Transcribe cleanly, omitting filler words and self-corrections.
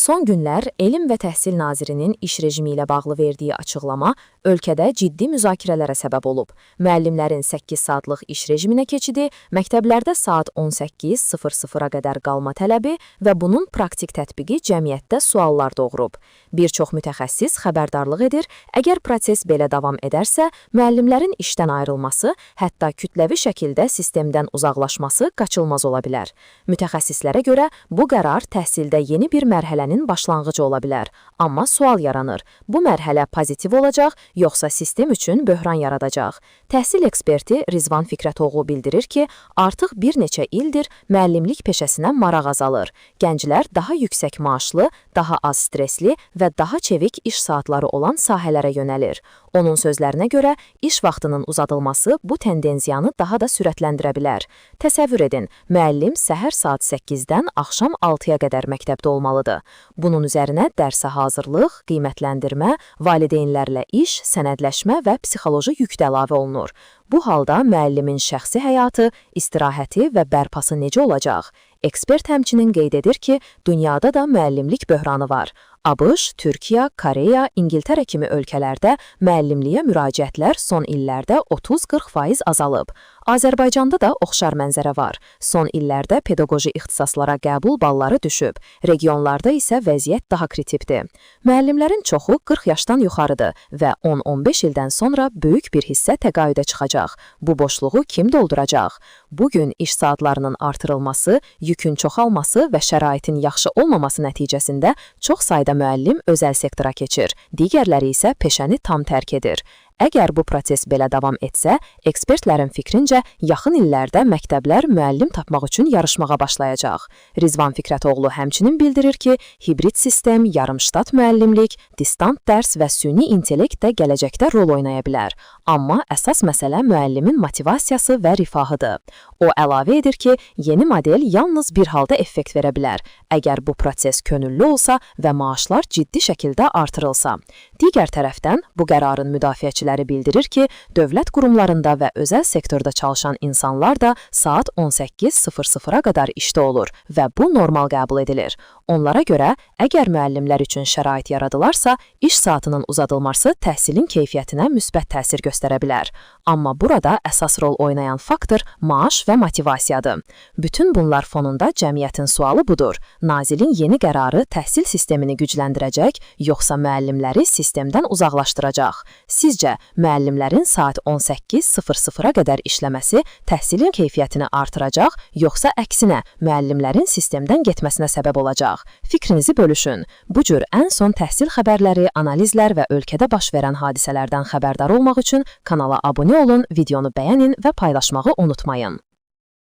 Son günlər Elm və Təhsil Nazirinin iş rejimi ilə bağlı verdiyi açıqlama ölkədə ciddi müzakirələrə səbəb olub. Müəllimlərin 8 saatlıq iş rejiminə keçidi, məktəblərdə saat 18:00-a qədər qalma tələbi və bunun praktik tətbiqi cəmiyyətdə suallar doğurub. Bir çox mütəxəssis xəbərdarlıq edir, əgər proses belə davam edərsə, müəllimlərin işdən ayrılması, hətta kütləvi şəkildə sistemdən uzaqlaşması qaçılmaz ola bilər. Mütəxəssislərə görə bu qərar təhsildə yeni bir mərhələnin başlanğıcı ola bilər. Amma sual yaranır, bu mərhələ pozitiv olacaq, yoxsa sistem üçün böhran yaradacaq? Təhsil eksperti Rizvan Fikrətoğlu bildirir ki, artıq bir neçə ildir müəllimlik peşəsinə maraq azalır. Gənclər daha yüksək maaşlı, daha az stresli və daha çevik iş saatları olan sahələrə yönəlir. Onun sözlərinə görə, iş vaxtının uzadılması bu tendensiyanı daha da sürətləndirə bilər. Təsəvvür edin, müəllim səhər saat 8-dən axşam 6-ya qədər məktəbdə olmalıdır. Bunun üzərinə dərsə hazırlıq, qiymətləndirmə, valideynlərlə iş, sənədləşmə və psixoloji yük də əlavə olunur. Bu halda müəllimin şəxsi həyatı, istirahəti və bərpası necə olacaq? Ekspert həmçinin qeyd edir ki, dünyada da müəllimlik böhranı var. ABŞ, Türkiyə, Koreya, İngiltərə kimi ölkələrdə müəllimliyə müraciətlər son illərdə 30-40% azalıb. Azərbaycanda da oxşar mənzərə var. Son illərdə pedaqoji ixtisaslara qəbul balları düşüb, regionlarda isə vəziyyət daha kritikdir. Müəllimlərin çoxu 40 yaşdan yuxarıdır və 10-15 ildən sonra böyük bir hissə təqaüdə çıxacaq. Bu boşluğu kim dolduracaq? Bugün iş saatlarının artırılması, yükün çoxalması və şəraitin yaxşı olmaması nəticəsində çox sayda müəllim özəl sektora keçir, digərləri isə peşəni tam tərk edir. Əgər bu proses belə davam etsə, ekspertlərin fikrincə, yaxın illərdə məktəblər müəllim tapmaq üçün yarışmağa başlayacaq. Rizvan Fikrətoğlu həmçinin bildirir ki, hibrid sistem, yarımştat müəllimlik, distant dərs və süni intellekt də gələcəkdə rol oynaya bilər. Amma əsas məsələ müəllimin motivasiyası və rifahıdır. O əlavə edir ki, yeni model yalnız bir halda effekt verə bilər, əgər bu proses könüllü olsa və maaşlar ciddi şəkildə artırılsa. Digər tərəfdən, bu qərarın müdafiəçiləri bildirir ki, dövlət qurumlarında və özəl sektorda çalışan insanlar da saat 18:00-a qədər işdə olur və bu normal qəbul edilir. Onlara görə, əgər müəllimlər üçün şərait yaradılarsa, iş saatının uzadılması təhsilin keyfiyyətinə müsbət təsir göstərə bilər. Amma burada əsas rol oynayan faktor maaş və motivasiyadır. Bütün bunlar fonunda cəmiyyətin sualı budur. Nazirin yeni qərarı təhsil sistemini gücləndirəcək, yoxsa müəllimləri sistemdən uzaqlaşdıracaq? Sizcə, müəllimlərin saat 18:00-a qədər işləməsi təhsilin keyfiyyətini artıracaq, yoxsa əksinə müəllimlərin sistemdən getməsinə səbəb olacaq? Fikrinizi bölüşün. Bu cür ən son təhsil xəbərləri, analizlər və ölkədə baş verən hadisələrdən xəbərdar olmaq üçün kanala abunə olun, videonu bəyənin və paylaşmağı unutmayın.